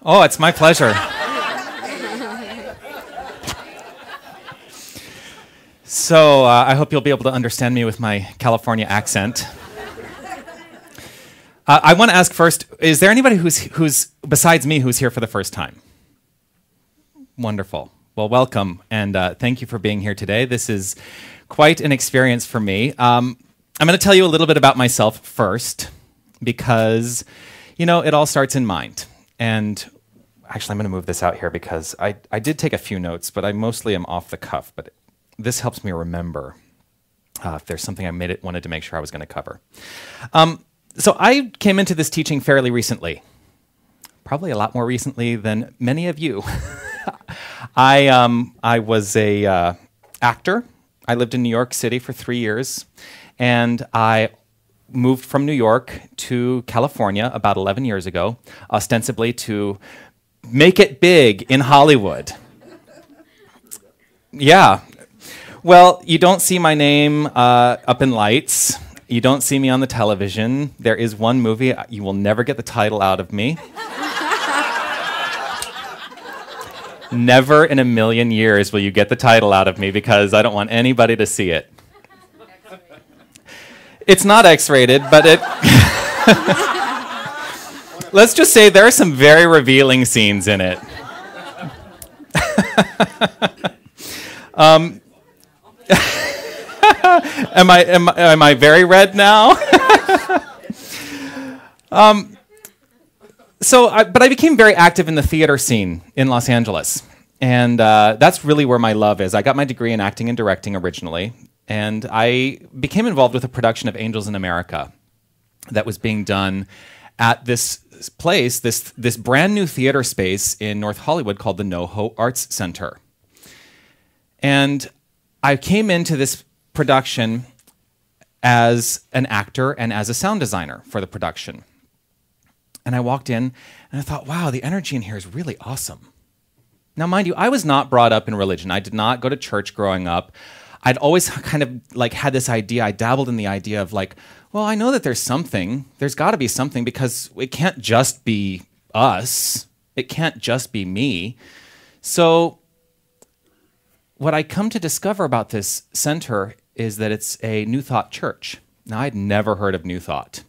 Oh, it's my pleasure. So I hope you'll be able to understand me with my California accent. I want to ask first, is there anybody who's besides me who's here for the first time? Wonderful. Well, welcome, and thank you for being here today. This is quite an experience for me. I'm going to tell you a little bit about myself first, because, you know, it all starts in mind. And actually, I'm going to move this out here because I did take a few notes, but I mostly am off the cuff. But this helps me remember if there's something I wanted to make sure I was going to cover. So I came into this teaching fairly recently, probably a lot more recently than many of you. I was a actor. I lived in New York City for 3 years, and I moved from New York to California about 11 years ago, ostensibly to make it big in Hollywood. Yeah. Well, you don't see my name up in lights. You don't see me on the television. There is one movie. You will never get the title out of me. Never in a million years will you get the title out of me because I don't want anybody to see it. It's not X-rated, but it... Let's just say there are some very revealing scenes in it. Am I very red now? But I became very active in the theater scene in Los Angeles, and that's really where my love is. I got my degree in acting and directing originally, and I became involved with a production of Angels in America that was being done at this place, this brand new theater space in North Hollywood called the NoHo Arts Center. And I came into this production as an actor and as a sound designer for the production. And I walked in and I thought, wow, the energy in here is really awesome. Now, mind you, I was not brought up in religion. I did not go to church growing up. I'd always kind of like had this idea. I dabbled in the idea of like, well, I know that there's something. There's got to be something because it can't just be us. It can't just be me. So what I come to discover about this center is that it's a New Thought church. Now, I'd never heard of New Thought.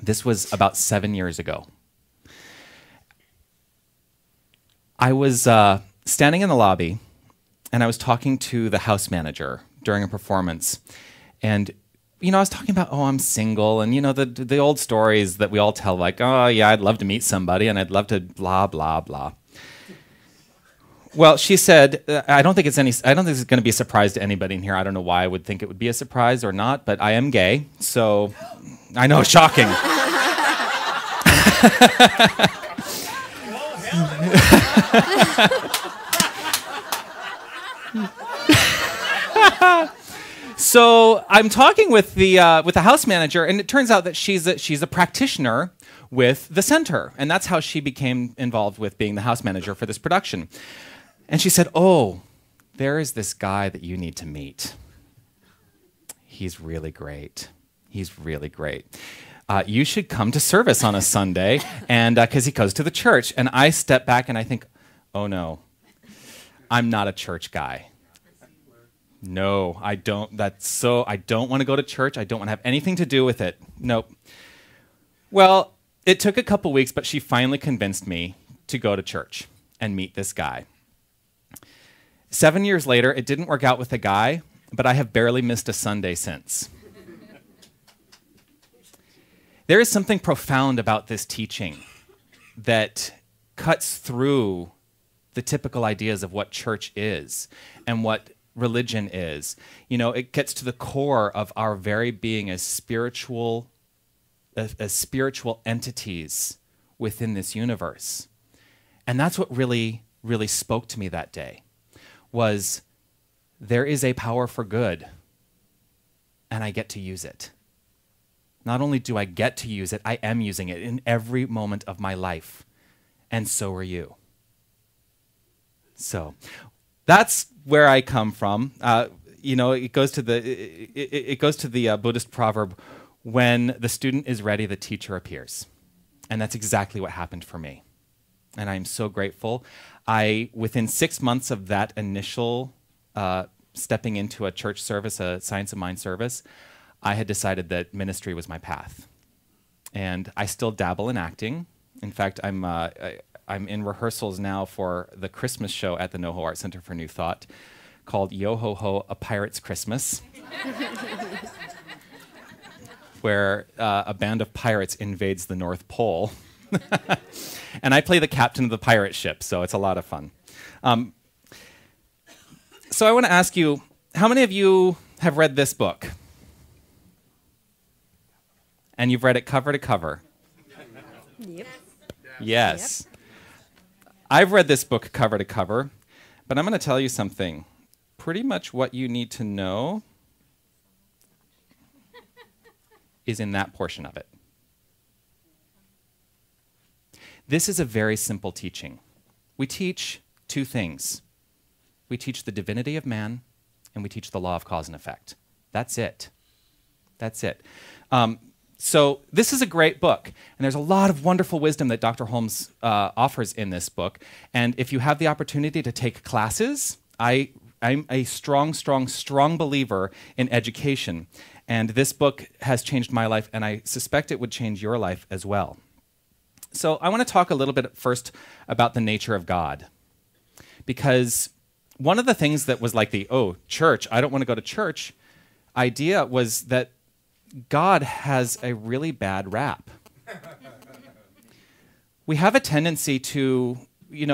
This was about 7 years ago. I was standing in the lobby, and I was talking to the house manager during a performance. And, you know, I was talking about, oh, I'm single, and, you know, the old stories that we all tell, like, oh, yeah, I'd love to meet somebody, and I'd love to blah, blah, blah. Well, she said, I don't think it's going to be a surprise to anybody in here. I don't know why I would think it would be a surprise or not, but I am gay, so I know, shocking. So I'm talking with the house manager, and it turns out that she's a practitioner with the center, and that's how she became involved with being the house manager for this production. And she said, oh, there is this guy that you need to meet. He's really great. He's really great. You should come to service on a Sunday, and because he goes to the church. And I step back and I think, oh no, I'm not a church guy. No, I don't. I don't want to go to church. I don't want to have anything to do with it. Nope. Well, it took a couple weeks, but she finally convinced me to go to church and meet this guy. 7 years later, it didn't work out with the guy, but I have barely missed a Sunday since. There is something profound about this teaching that cuts through the typical ideas of what church is and what religion is. You know, it gets to the core of our very being as spiritual entities within this universe. And that's what really, really spoke to me that day, was there is a power for good, and I get to use it. Not only do I get to use it, I am using it in every moment of my life, and so are you. So that's where I come from. You know, it goes to the Buddhist proverb, when the student is ready, the teacher appears. And that's exactly what happened for me. and I'm so grateful. Within 6 months of that initial stepping into a church service, a Science of Mind service, I had decided that ministry was my path. And I still dabble in acting. In fact, I'm in rehearsals now for the Christmas show at the NoHo Art Center for New Thought called Yo-Ho-Ho, A Pirate's Christmas, where a band of pirates invades the North Pole. And I play the captain of the pirate ship, so it's a lot of fun. So I want to ask you, how many of you have read this book? And you've read it cover to cover? Yep. Yes. Yep. I've read this book cover to cover, but I'm going to tell you something. Pretty much what you need to know is in that portion of it. This is a very simple teaching. We teach two things. We teach the divinity of man, and we teach the law of cause and effect. That's it. That's it. So this is a great book, and there's a lot of wonderful wisdom that Dr. Holmes offers in this book. And if you have the opportunity to take classes, I'm a strong, strong, strong believer in education. And this book has changed my life, and I suspect it would change your life as well. So I want to talk a little bit first about the nature of God. Because one of the things that was like church, I don't want to go to church, idea was that God has a really bad rap. We have a tendency to, in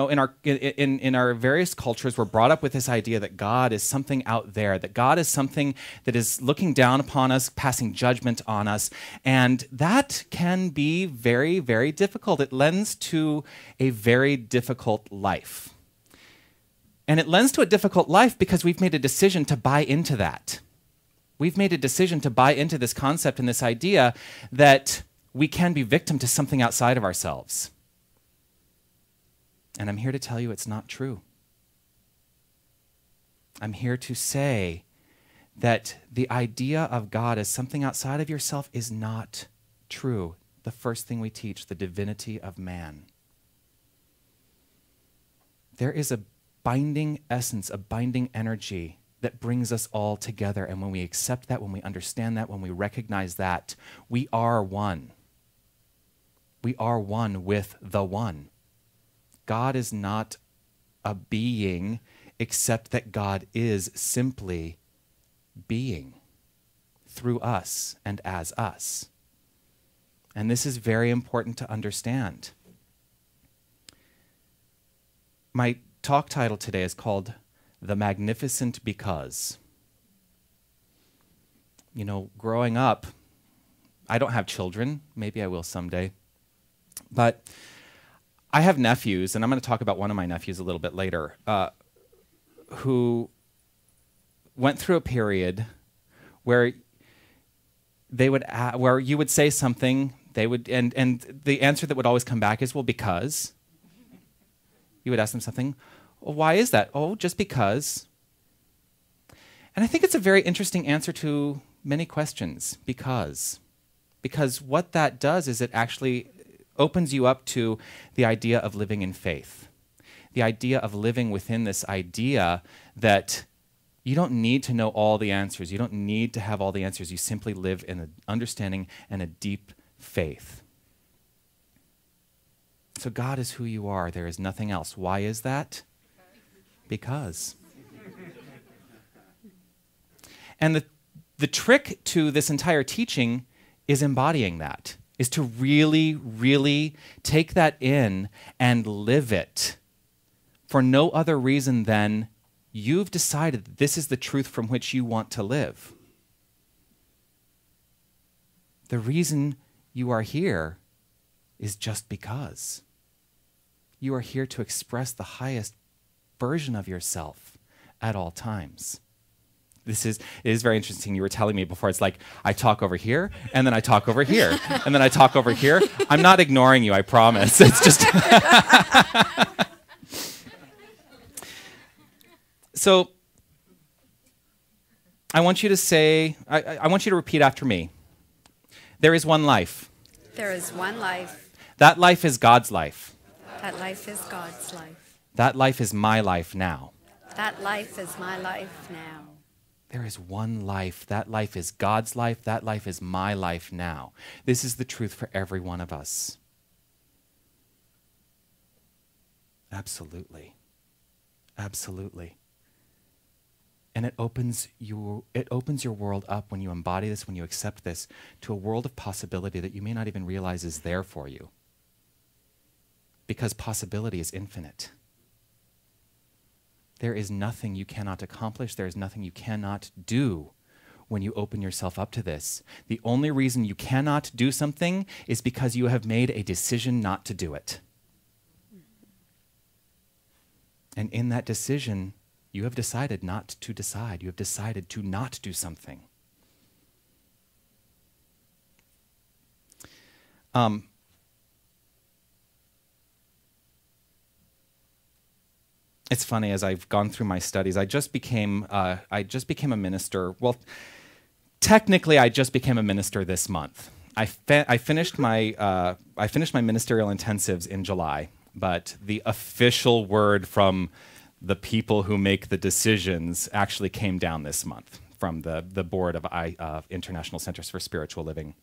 our various cultures, we're brought up with this idea that God is something out there, that God is something that is looking down upon us, passing judgment on us, and that can be very, very difficult. It lends to a very difficult life. And it lends to a difficult life because we've made a decision to buy into that. We've made a decision to buy into this concept and this idea that we can be victim to something outside of ourselves. And I'm here to tell you it's not true. I'm here to say that the idea of God as something outside of yourself is not true. The first thing we teach, the divinity of man. There is a binding essence, a binding energy that brings us all together. And when we accept that, when we understand that, when we recognize that, we are one. We are one with the one. God is not a being, except that God is simply being through us and as us. And this is very important to understand. My talk title today is called The Magnificent Because. Growing up, I don't have children. Maybe I will someday. But I have nephews, and I'm going to talk about one of my nephews a little bit later, who went through a period where where you would say something, and the answer that would always come back is, well, because. You would ask them something, well, why is that? Oh, just because. And I think it's a very interesting answer to many questions, because. Because what that does is it actually opens you up to the idea of living in faith. The idea of living within this idea that you don't need to know all the answers. You don't need to have all the answers. You simply live in an understanding and a deep faith. So God is who you are. There is nothing else. Why is that? Because. And the trick to this entire teaching is embodying that, is to really, really take that in and live it for no other reason than you've decided that this is the truth from which you want to live. The reason you are here is just because. You are here to express the highest version of yourself at all times. It is very interesting. You were telling me before, it's like, I talk over here, and then I talk over here, and then I talk over here. I'm not ignoring you, I promise. It's just... So, I want you to say, I want you to repeat after me. There is one life. There is one life. That life is God's life. That life is God's life. That life is my life now. That life is my life now. There is one life. That life is God's life. That life is my life now. This is the truth for every one of us. Absolutely. Absolutely. And it opens your world up when you embody this, when you accept this, to a world of possibility that you may not even realize is there for you. Because possibility is infinite. There is nothing you cannot accomplish. There is nothing you cannot do when you open yourself up to this. The only reason you cannot do something is because you have made a decision not to do it. And in that decision, you have decided not to decide. You have decided to not do something. It's funny, as I've gone through my studies, I just became a minister. Well, technically, I just became a minister this month. I finished my ministerial intensives in July, but the official word from the people who make the decisions actually came down this month from the board of International Centers for Spiritual Living.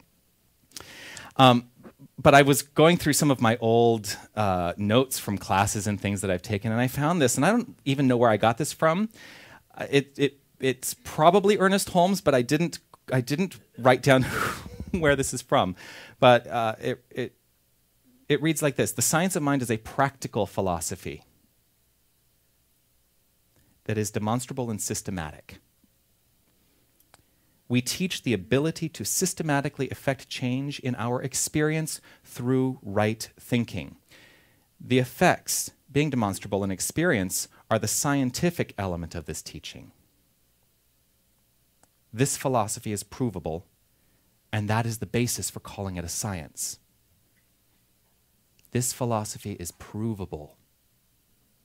But I was going through some of my old notes from classes and things that I've taken, and I found this, and I don't even know where I got this from. It's probably Ernest Holmes, but I didn't write down where this is from. But it reads like this: the science of mind is a practical philosophy that is demonstrable and systematic. We teach the ability to systematically effect change in our experience through right thinking. The effects, being demonstrable in experience, are the scientific element of this teaching. This philosophy is provable, and that is the basis for calling it a science. This philosophy is provable.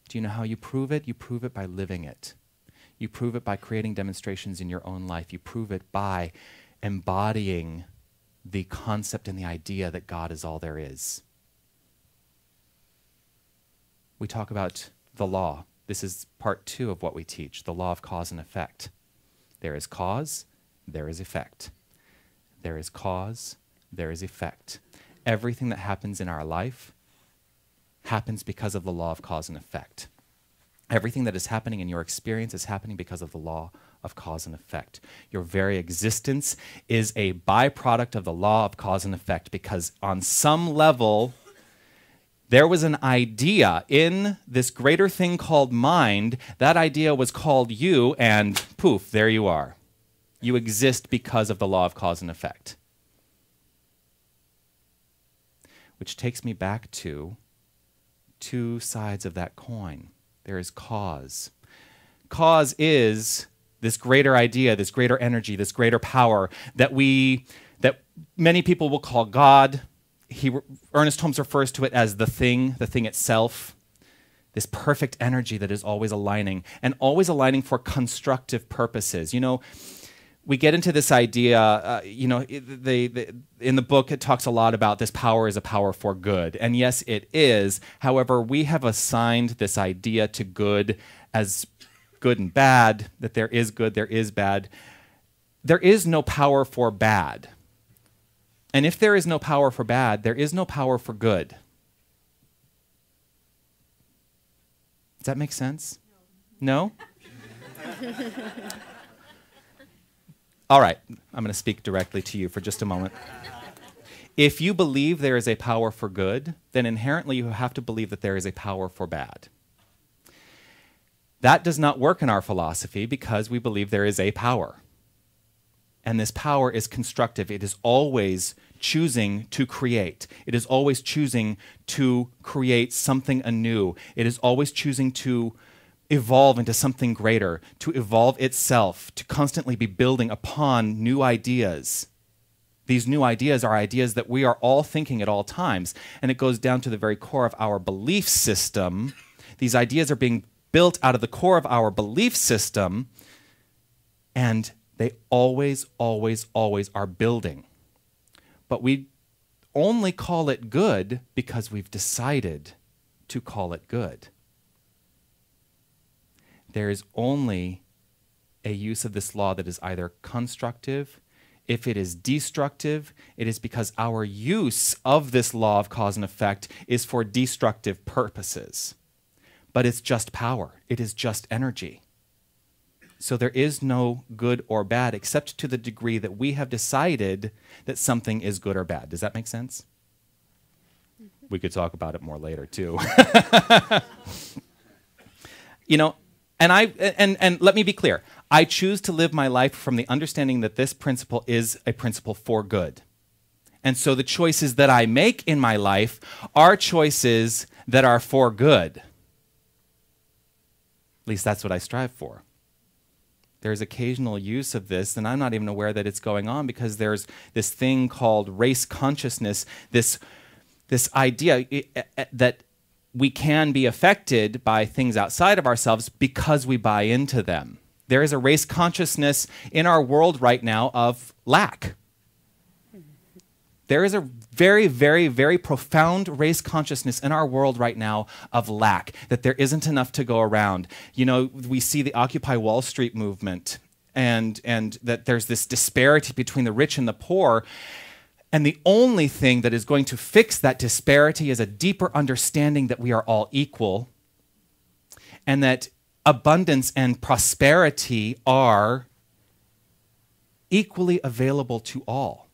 Do you know how you prove it? You prove it by living it. You prove it by creating demonstrations in your own life. You prove it by embodying the concept and the idea that God is all there is. We talk about the law. This is part 2 of what we teach, the law of cause and effect. There is cause, there is effect. There is cause, there is effect. Everything that happens in our life happens because of the law of cause and effect. Everything that is happening in your experience is happening because of the law of cause and effect. Your very existence is a byproduct of the law of cause and effect, because on some level, there was an idea in this greater thing called mind. That idea was called you, and poof, there you are. You exist because of the law of cause and effect. Which takes me back to 2 sides of that coin. There is cause. Cause is this greater idea, this greater energy, this greater power that many people will call God. Ernest Holmes refers to it as the thing itself, this perfect energy that is always aligning, and always aligning for constructive purposes. You know, we get into this idea, in the book it talks a lot about this power is a power for good. And yes, it is. However, we have assigned this idea to good as good and bad, that there is good, there is bad. There is no power for bad. And if there is no power for bad, there is no power for good. Does that make sense? No? All right, I'm going to speak directly to you for just a moment. If you believe there is a power for good, then inherently you have to believe that there is a power for bad. That does not work in our philosophy because we believe there is a power. And this power is constructive. It is always choosing to create. It is always choosing to create something anew. It is always choosing to evolve into something greater, to evolve itself, to constantly be building upon new ideas. These new ideas are ideas that we are all thinking at all times, and it goes down to the very core of our belief system. These ideas are being built out of the core of our belief system, and they always, always, always are building. But we only call it good because we've decided to call it good. There is only a use of this law that is either constructive. If it is destructive, it is because our use of this law of cause and effect is for destructive purposes. But it's just power. It is just energy. So there is no good or bad except to the degree that we have decided that something is good or bad. Does that make sense? We could talk about it more later too. You know, and let me be clear. I choose to live my life from the understanding that this principle is a principle for good. And so the choices that I make in my life are choices that are for good. At least that's what I strive for. There's occasional use of this, and I'm not even aware that it's going on because there's this thing called race consciousness, this idea that we can be affected by things outside of ourselves because we buy into them. There is a race consciousness in our world right now of lack. There is a very, very, very profound race consciousness in our world right now of lack, that there isn't enough to go around. You know, we see the Occupy Wall Street movement and that there's this disparity between the rich and the poor. And the only thing that is going to fix that disparity is a deeper understanding that we are all equal and that abundance and prosperity are equally available to all.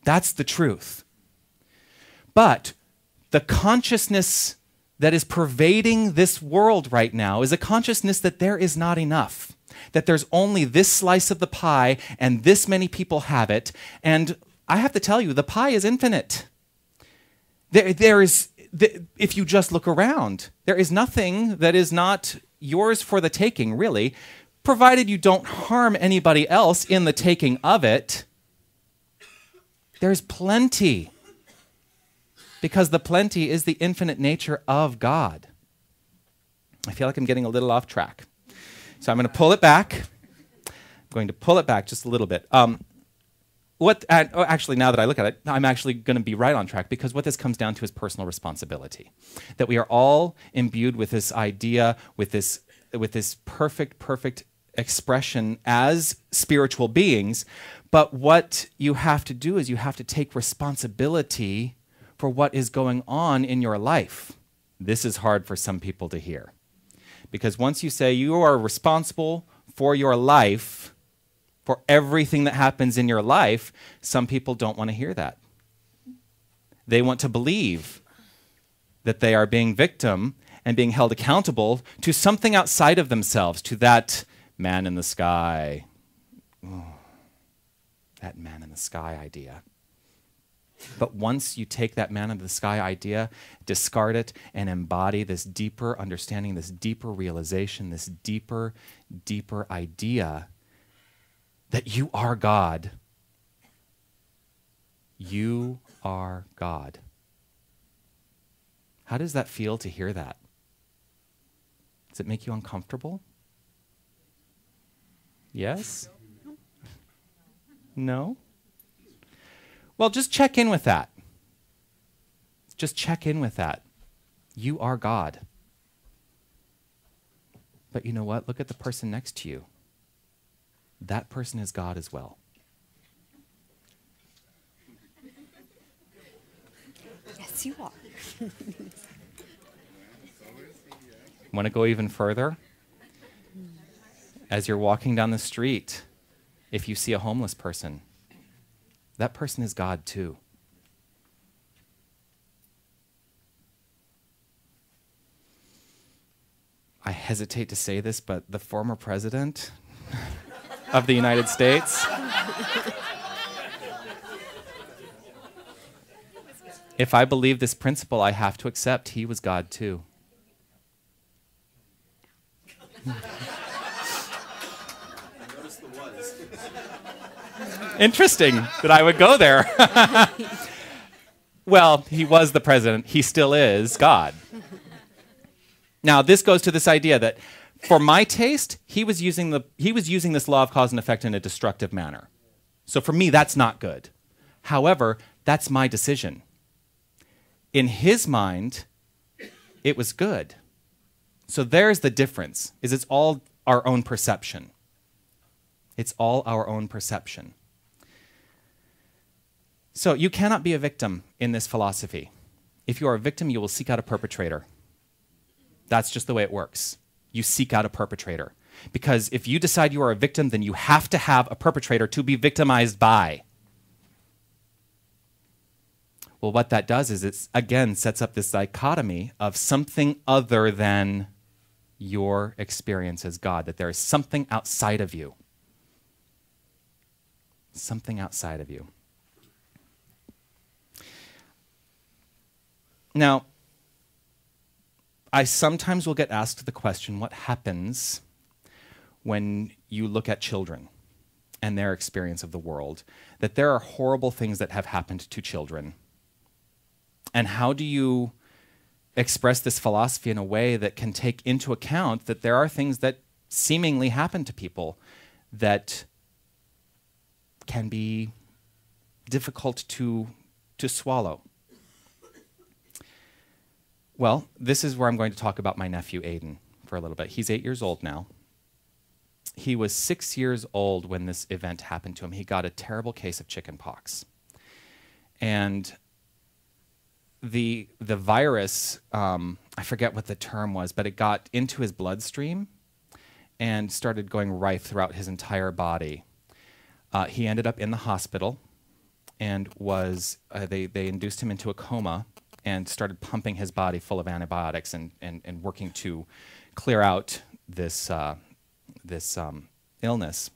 That's the truth. But the consciousness that is pervading this world right now is a consciousness that there is not enough, that there's only this slice of the pie and this many people have it. And I have to tell you, the pie is infinite. If you just look around, there is nothing that is not yours for the taking, really, provided you don't harm anybody else in the taking of it. There's plenty, because the plenty is the infinite nature of God. I feel like I'm getting a little off track. So I'm going to pull it back. I'm going to pull it back just a little bit. Actually, now that I look at it, I'm actually going to be right on track, because what this comes down to is personal responsibility. That we are all imbued with this idea, with this perfect expression as spiritual beings. But what you have to do is you have to take responsibility for what is going on in your life. This is hard for some people to hear. Because once you say you are responsible for your life, for everything that happens in your life, some people don't want to hear that. They want to believe that they are being victim and being held accountable to something outside of themselves, to that man in the sky. Oh, that man in the sky idea. But once you take that man in the sky idea, discard it, and embody this deeper understanding, this deeper realization, this deeper idea that you are God. You are God. How does that feel to hear that? Does it make you uncomfortable? Yes? No? Well, just check in with that. Just check in with that. You are God. But you know what? Look at the person next to you. That person is God as well. Yes, you are. Want to go even further? As you're walking down the street, if you see a homeless person, that person is God too. I hesitate to say this, but the former president of the United States, if I believe this principle, I have to accept he was God too. Interesting that I would go there. Well, he was the president. He still is God. Now, this goes to this idea that, for my taste, he was using this law of cause and effect in a destructive manner. So for me, that's not good. However, that's my decision. In his mind, it was good. So there's the difference, is it's all our own perception. It's all our own perception. So you cannot be a victim in this philosophy. If you are a victim, you will seek out a perpetrator. That's just the way it works. You seek out a perpetrator. Because if you decide you are a victim, then you have to have a perpetrator to be victimized by. Well, what that does is it, again, sets up this dichotomy of something other than your experience as God, that there is something outside of you. Something outside of you. Now, I sometimes will get asked the question, what happens when you look at children and their experience of the world, that there are horrible things that have happened to children. And how do you express this philosophy in a way that can take into account that there are things that seemingly happen to people that can be difficult to swallow? Well, this is where I'm going to talk about my nephew, Aiden, for a little bit. He's 8 years old now. He was 6 years old when this event happened to him. He got a terrible case of chicken pox. And the virus, I forget what the term was, but it got into his bloodstream and started going rife throughout his entire body. He ended up in the hospital and was, they induced him into a coma and started pumping his body full of antibiotics and working to clear out this illness.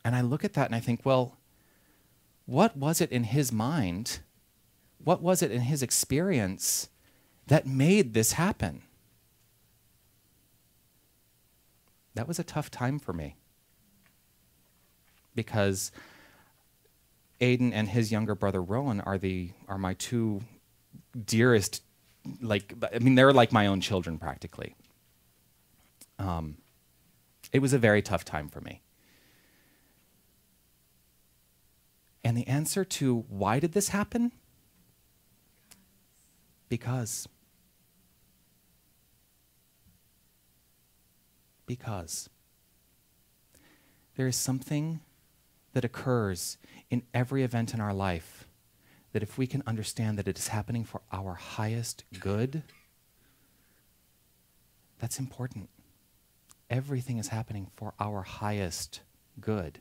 And I look at that and I think, well, what was it in his mind? What was it in his experience that made this happen? That was a tough time for me, because Aiden and his younger brother Rowan are my two dearest, they're like my own children practically. It was a very tough time for me. And the answer to why did this happen? Because there is something that occurs in every event in our life that if we can understand that it is happening for our highest good, that's important. Everything is happening for our highest good.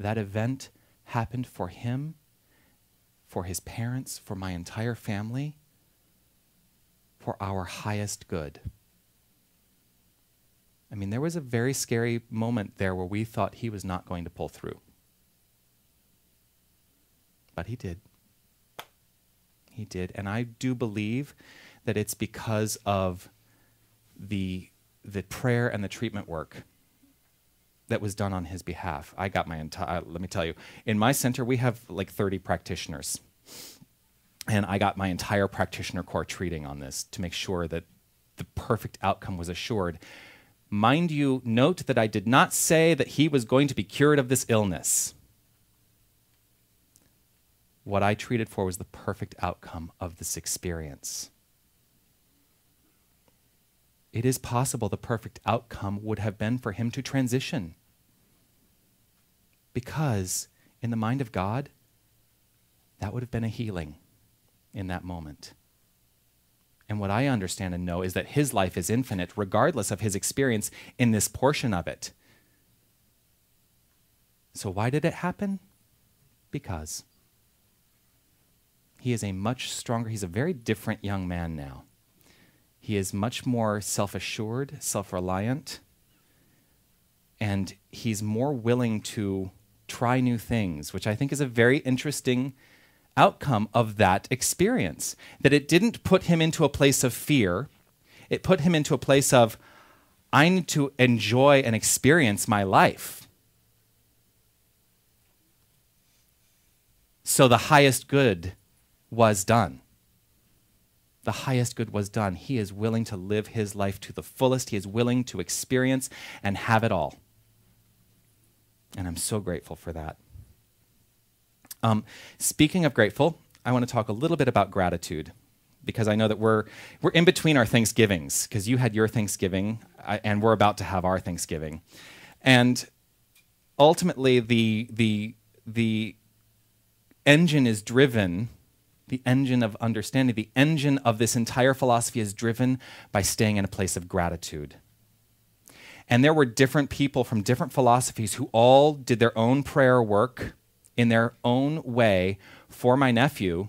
That event happened for him, for his parents, for my entire family, for our highest good. I mean, there was a very scary moment there where we thought he was not going to pull through. But he did. He did. And I do believe that it's because of the prayer and the treatment work that was done on his behalf. I got my entire, let me tell you, in my center we have like 30 practitioners. And I got my entire practitioner corps treating on this to make sure that the perfect outcome was assured. Mind you, note that I did not say that he was going to be cured of this illness. What I treated for was the perfect outcome of this experience. It is possible the perfect outcome would have been for him to transition. Because in the mind of God, that would have been a healing in that moment. And what I understand and know is that his life is infinite, regardless of his experience in this portion of it. So why did it happen? Because he is a much stronger, he's a very different young man now. He is much more self-assured, self-reliant, and he's more willing to try new things, which I think is a very interesting outcome of that experience. That it didn't put him into a place of fear. It put him into a place of, I need to enjoy and experience my life. So the highest good was done. The highest good was done. He is willing to live his life to the fullest. He is willing to experience and have it all. And I'm so grateful for that. Speaking of grateful, I want to talk a little bit about gratitude, because I know that we're in between our Thanksgivings, because you had your Thanksgiving, and we're about to have our Thanksgiving. And ultimately, the engine is driven, the engine of understanding, the engine of this entire philosophy is driven by staying in a place of gratitude. And there were different people from different philosophies who all did their own prayer work in their own way for my nephew.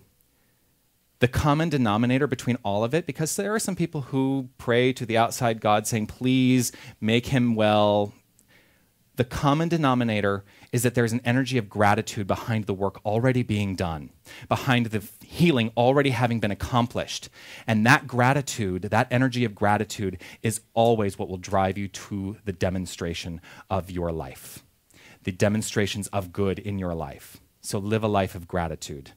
The common denominator between all of it, because there are some people who pray to the outside God saying, please make him well. The common denominator is that there's an energy of gratitude behind the work already being done, behind the healing already having been accomplished. And that gratitude, that energy of gratitude, is always what will drive you to the demonstration of your life, the demonstrations of good in your life. So live a life of gratitude.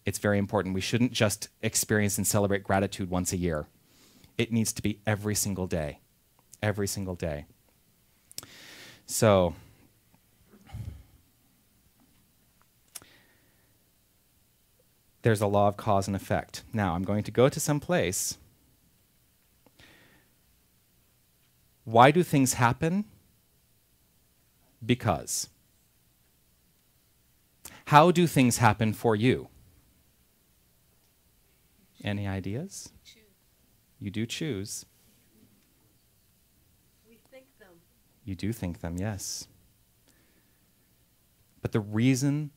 It's very important. We shouldn't just experience and celebrate gratitude once a year. It needs to be every single day, every single day. So, there's a law of cause and effect. Now, I'm going to go to some place. Why do things happen? Because. How do things happen for you? Any ideas? You do choose. You do think them, yes. But the reason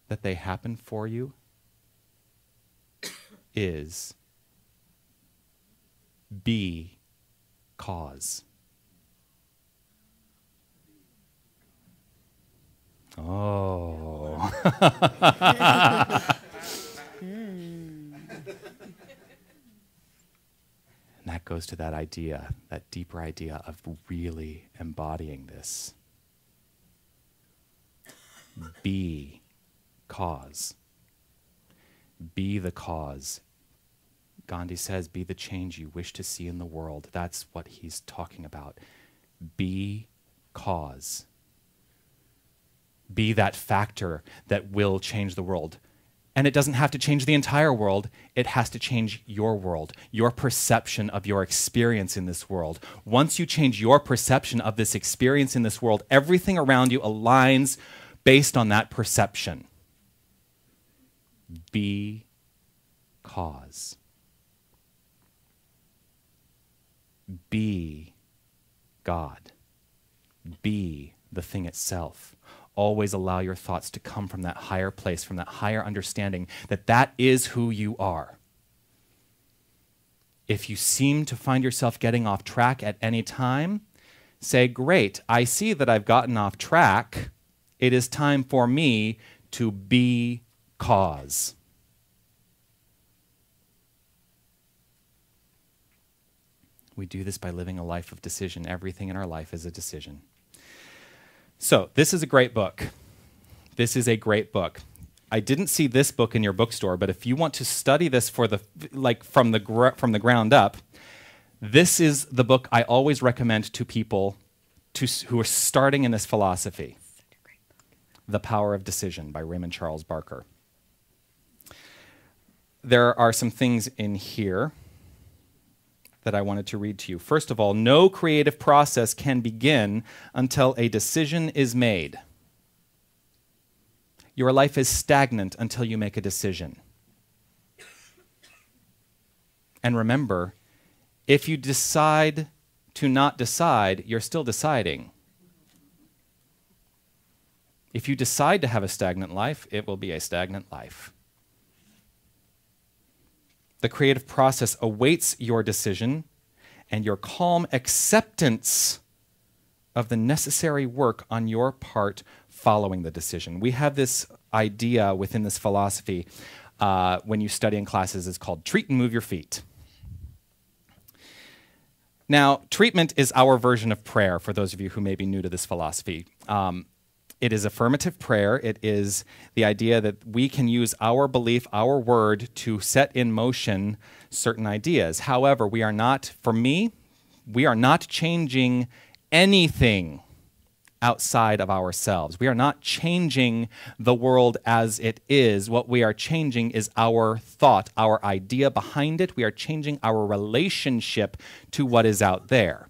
that they happen for you is be cause. Oh. And that goes to that idea, that deeper idea of really embodying this. Be cause. Be the cause. Gandhi says, be the change you wish to see in the world. That's what he's talking about. Be cause. Be that factor that will change the world. And it doesn't have to change the entire world. It has to change your world, your perception of your experience in this world. Once you change your perception of this experience in this world, everything around you aligns based on that perception. Be cause. Be God. Be the thing itself. Always allow your thoughts to come from that higher place, from that higher understanding that that is who you are. If you seem to find yourself getting off track at any time, say, great, I see that I've gotten off track. It is time for me to be cause. We do this by living a life of decision. Everything in our life is a decision. So, this is a great book. This is a great book. I didn't see this book in your bookstore, but if you want to study this for the from the ground up, this is the book I always recommend to people who are starting in this philosophy. The Power of Decision by Raymond Charles Barker. There are some things in here that I wanted to read to you. First of all, no creative process can begin until a decision is made. Your life is stagnant until you make a decision. And remember, if you decide to not decide, you're still deciding. If you decide to have a stagnant life, it will be a stagnant life. The creative process awaits your decision and your calm acceptance of the necessary work on your part following the decision. We have this idea within this philosophy when you study in classes. It's called treat and move your feet. Now, treatment is our version of prayer, for those of you who may be new to this philosophy. It is affirmative prayer. It is the idea that we can use our belief, our word, to set in motion certain ideas. However, we are not, for me, we are not changing anything outside of ourselves. We are not changing the world as it is. What we are changing is our thought, our idea behind it. We are changing our relationship to what is out there.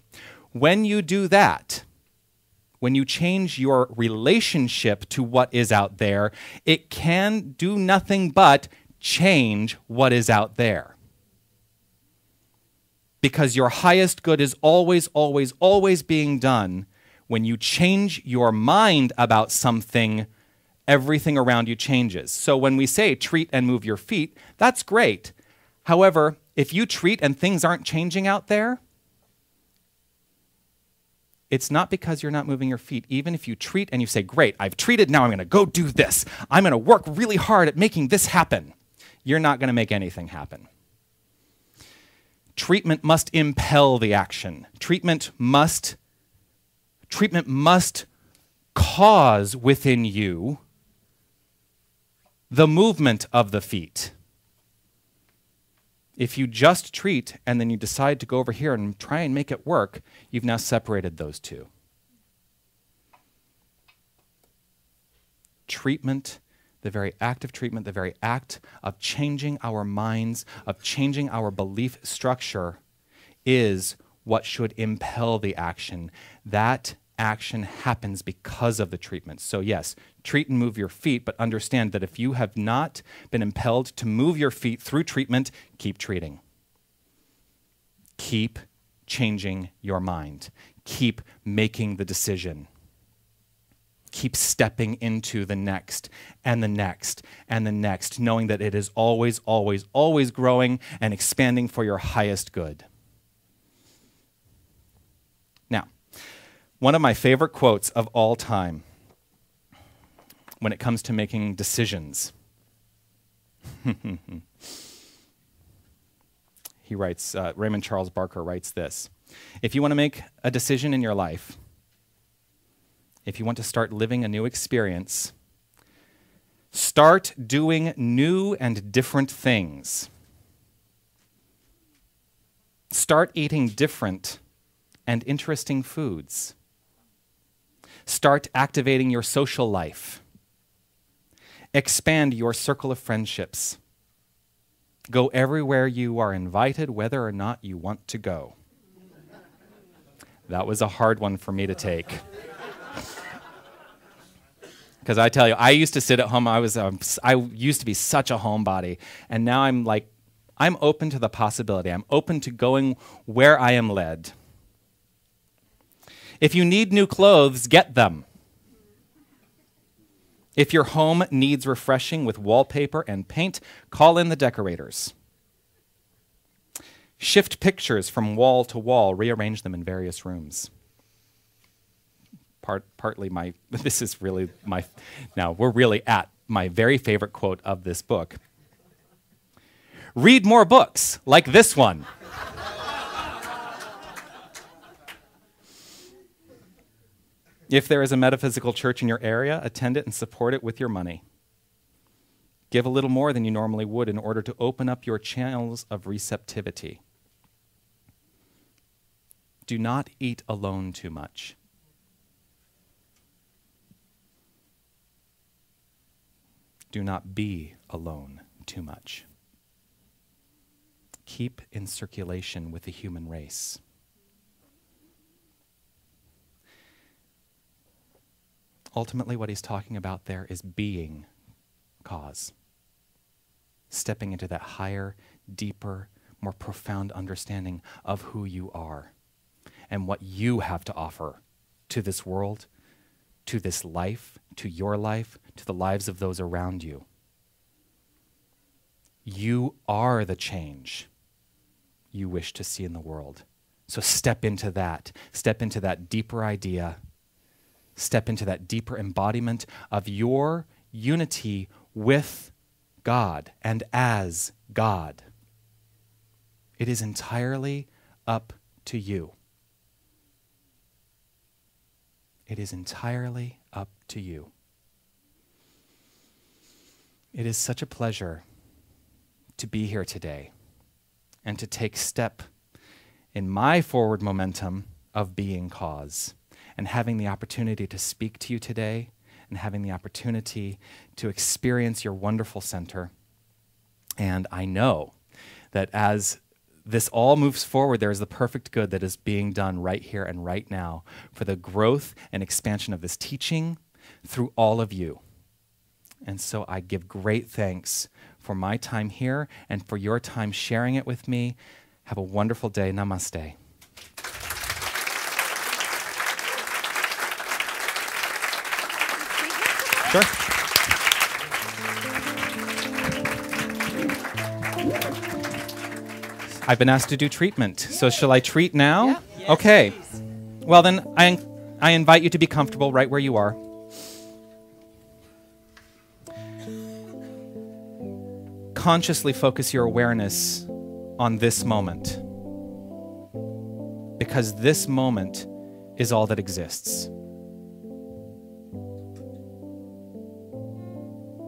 When you do that, when you change your relationship to what is out there, it can do nothing but change what is out there. Because your highest good is always, always, always being done. When you change your mind about something, everything around you changes. So when we say treat and move your feet, that's great. However, if you treat and things aren't changing out there, it's not because you're not moving your feet. Even if you treat and you say, great, I've treated, now I'm going to go do this. I'm going to work really hard at making this happen. You're not going to make anything happen. Treatment must impel the action. Treatment must cause within you the movement of the feet. If you just treat and then you decide to go over here and try and make it work, you've now separated those two. Treatment, the very act of treatment, the very act of changing our minds, of changing our belief structure, is what should impel the action. That action happens because of the treatment. So yes, treat and move your feet, but understand that if you have not been impelled to move your feet through treatment, keep treating. Keep changing your mind. Keep making the decision. Keep stepping into the next and the next and the next, knowing that it is always, always, always growing and expanding for your highest good. Now, one of my favorite quotes of all time when it comes to making decisions. He writes, Raymond Charles Barker writes this: if you want to make a decision in your life, if you want to start living a new experience, start doing new and different things. Start eating different and interesting foods. Start activating your social life. Expand your circle of friendships. Go everywhere you are invited, whether or not you want to go. That was a hard one for me to take. Because I tell you, I used to sit at home. I used to be such a homebody, and now I'm open to the possibility. I'm open to going where I am led. If you need new clothes, get them. If your home needs refreshing with wallpaper and paint, call in the decorators. Shift pictures from wall to wall, rearrange them in various rooms. This is really now we're really at my very favorite quote of this book. Read more books like this one. If there is a metaphysical church in your area, attend it and support it with your money. Give a little more than you normally would in order to open up your channels of receptivity. Do not eat alone too much. Do not be alone too much. Keep in circulation with the human race. Ultimately, what he's talking about there is being cause. Stepping into that higher, deeper, more profound understanding of who you are and what you have to offer to this world, to this life, to your life, to the lives of those around you. You are the change you wish to see in the world. So step into that deeper idea. Step into that deeper embodiment of your unity with God and as God. It is entirely up to you. It is entirely up to you. It is such a pleasure to be here today and to take step in my forward momentum of being cause and having the opportunity to speak to you today and having the opportunity to experience your wonderful center. And I know that as this all moves forward, there is the perfect good that is being done right here and right now for the growth and expansion of this teaching through all of you. And so I give great thanks for my time here and for your time sharing it with me. Have a wonderful day. Namaste. Sure. I've been asked to do treatment. So shall I treat now? Yeah. Yes, Okay. please. Well, then I invite you to be comfortable right where you are. Consciously focus your awareness on this moment, because this moment is all that exists.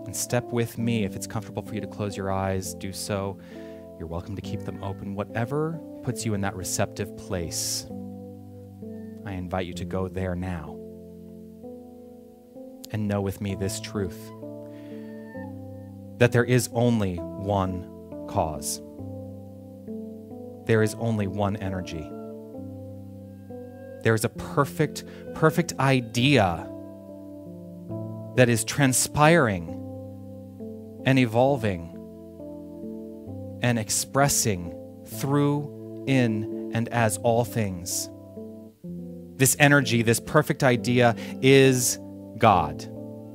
And step with me. If it's comfortable for you to close your eyes, do so. You're welcome to keep them open. Whatever puts you in that receptive place, I invite you to go there now. And know with me this truth, that there is only one cause. There is only one energy. There is a perfect idea that is transpiring and evolving and expressing through, in, and as all things. This energy, this perfect idea is God.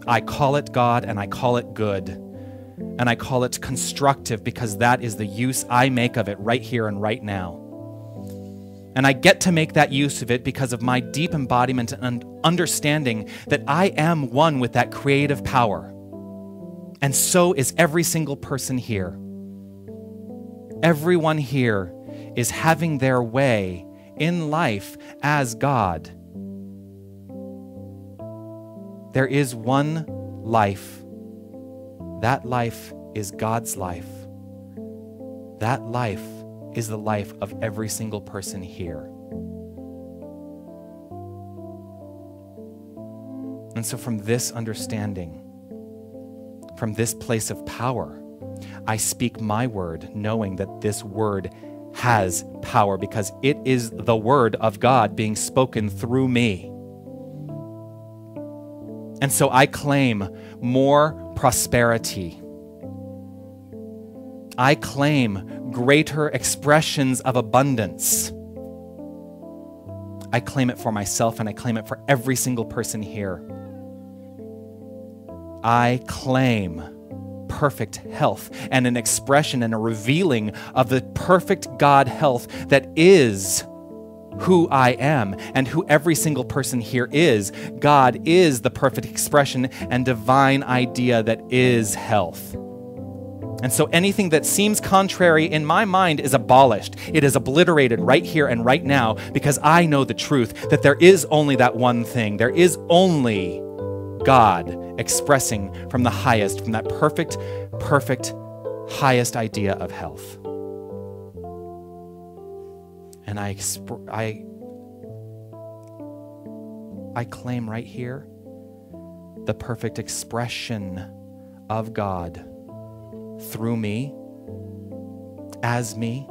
I call it God, and I call it good, and I call it constructive because that is the use I make of it right here and right now. And I get to make that use of it because of my deep embodiment and understanding that I am one with that creative power. And so is every single person here. Everyone here is having their way in life as God. There is one life. That life is God's life. That life is the life of every single person here. And so from this understanding, from this place of power, I speak my word, knowing that this word has power because it is the word of God being spoken through me. And so I claim more prosperity. I claim greater expressions of abundance. I claim it for myself and I claim it for every single person here. I claim perfect health and an expression and a revealing of the perfect God health that is who I am and who every single person here is. God is the perfect expression and divine idea that is health. And so anything that seems contrary in my mind is abolished. It is obliterated right here and right now because I know the truth that there is only that one thing. There is only God expressing from the highest, from that perfect, highest idea of health. And I claim right here the perfect expression of God through me, as me,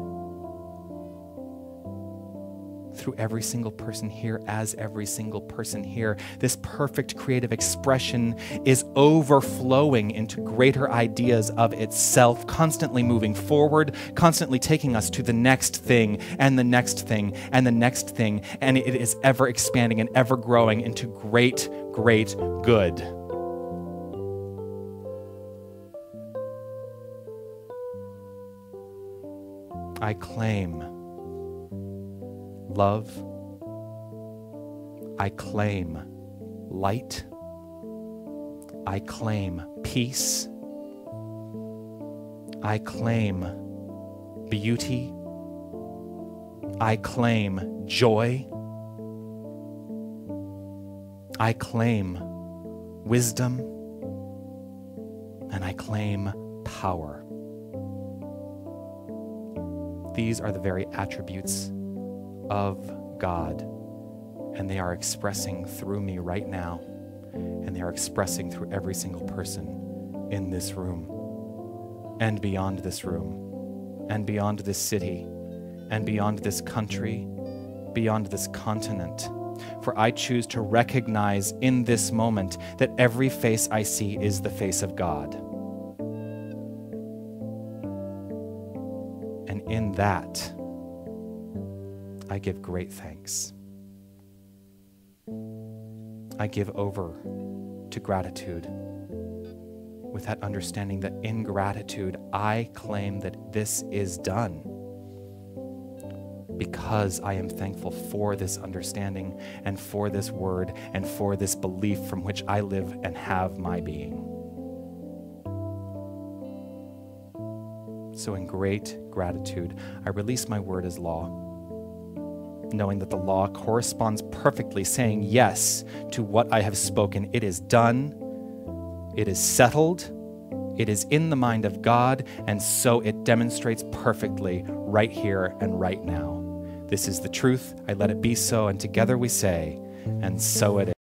through every single person here, as every single person here. This perfect creative expression is overflowing into greater ideas of itself, constantly moving forward, constantly taking us to the next thing and the next thing and the next thing. And it is ever expanding and ever growing into great, great good. I claim love. I claim light. I claim peace. I claim beauty. I claim joy. I claim wisdom. And I claim power. These are the very attributes of God. And they are expressing through me right now. And they are expressing through every single person in this room and beyond this room and beyond this city and beyond this country, beyond this continent. For I choose to recognize in this moment that every face I see is the face of God. And in that, I give great thanks. I give over to gratitude with that understanding that in gratitude, I claim that this is done because I am thankful for this understanding and for this word and for this belief from which I live and have my being. So in great gratitude, I release my word as law, knowing that the law corresponds perfectly, saying yes to what I have spoken. It is done, it is settled, it is in the mind of God, and so it demonstrates perfectly right here and right now. This is the truth. I let it be so, and together we say, and so it is.